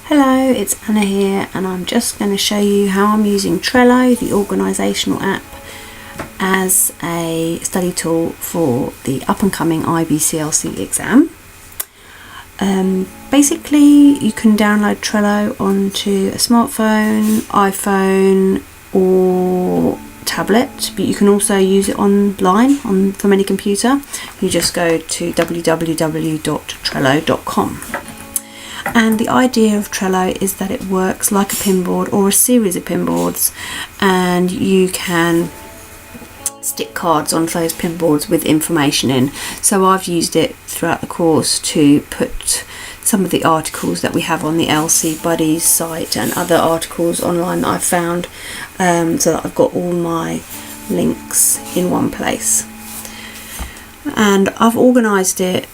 Hello, it's Anna here, and I'm just going to show you how I'm using Trello, the organisational app, as a study tool for the up-and-coming IBCLC exam. Basically, you can download Trello onto a smartphone, iPhone or tablet, but you can also use it online from any computer. You just go to www.trello.com. And the idea of Trello is that it works like a pinboard or a series of pinboards, and you can stick cards onto those pinboards with information in. So I've used it throughout the course to put some of the articles that we have on the LC Buddies site and other articles online that I've found, so that I've got all my links in one place. And I've organised it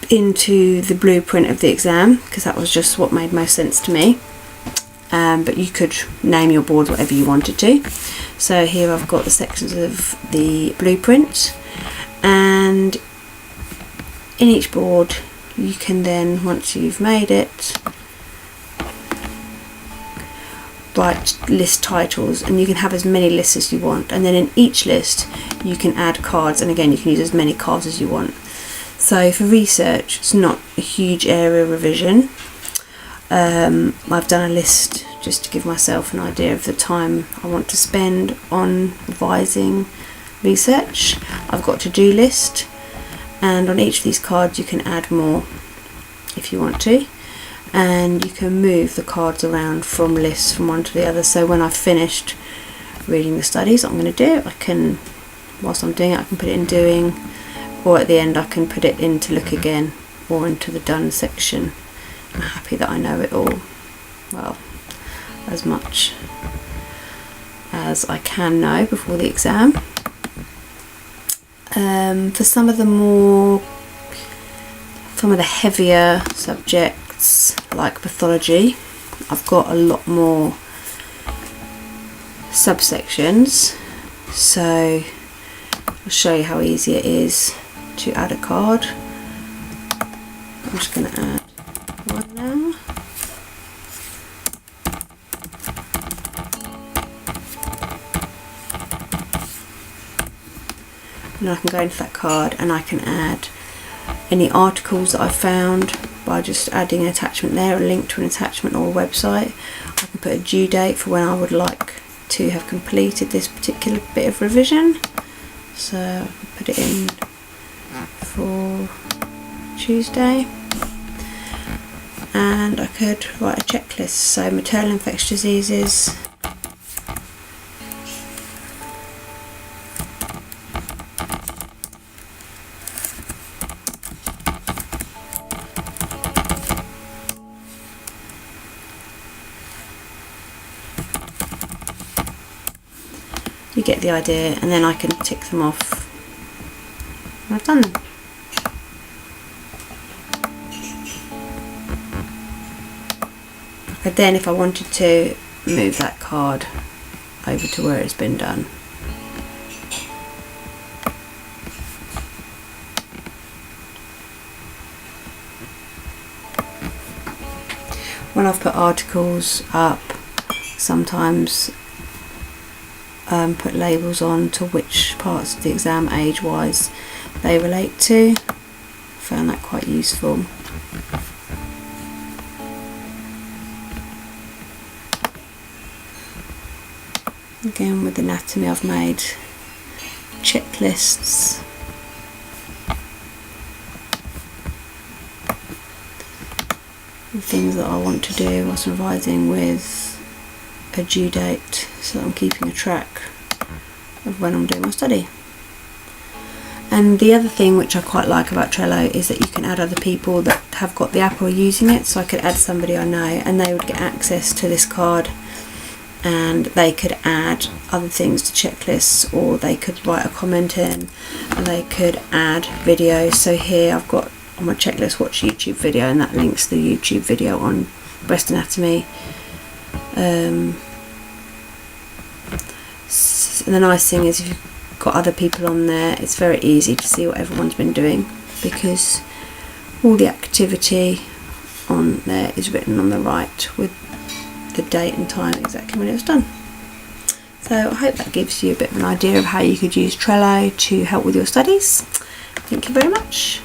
into the blueprint of the exam because that was just what made most sense to me, but you could name your board whatever you wanted to. So here I've got the sections of the blueprint, and in each board you can then, once you've made it, write list titles, and you can have as many lists as you want, and then in each list you can add cards, and again you can use as many cards as you want. So for research, it's not a huge area of revision. I've done a list just to give myself an idea of the time I want to spend on revising research. I've got a to-do list, and on each of these cards you can add more if you want to, and you can move the cards around from lists from one to the other. So when I've finished reading the studies I'm going to do, I can, whilst I'm doing it, I can put it in doing, or at the end I can put it in to look again, or into the done section. I'm happy that I know it all, well, as much as I can know before the exam. For some of the heavier subjects like pathology, I've got a lot more subsections, so I'll show you how easy it is to add a card. I'm just going to add one now. And I can go into that card and I can add any articles that I've found by just adding an attachment there, a link to an attachment or a website. I can put a due date for when I would like to have completed this particular bit of revision. So I can put it in for Tuesday, and I could write a checklist. So maternal infectious diseases, you get the idea, and then I can tick them off when I've done them. But then if I wanted to move that card over to where it's been done, when I've put articles up, sometimes put labels on to which parts of the exam age-wise they relate to. Found that quite useful. Again, with anatomy I've made checklists. The things that I want to do whilst revising with a due date, so I'm keeping a track of when I'm doing my study. And the other thing which I quite like about Trello is that you can add other people that have got the app or are using it. So I could add somebody I know and they would get access to this card, and they could add other things to checklists, or they could write a comment in, and they could add videos. So here I've got on my checklist, watch YouTube video, and that links the YouTube video on breast anatomy. And the nice thing is if you've got other people on there, it's very easy to see what everyone's been doing, because all the activity on there is written on the right with the date and time exactly when it was done. So I hope that gives you a bit of an idea of how you could use Trello to help with your studies. Thank you very much.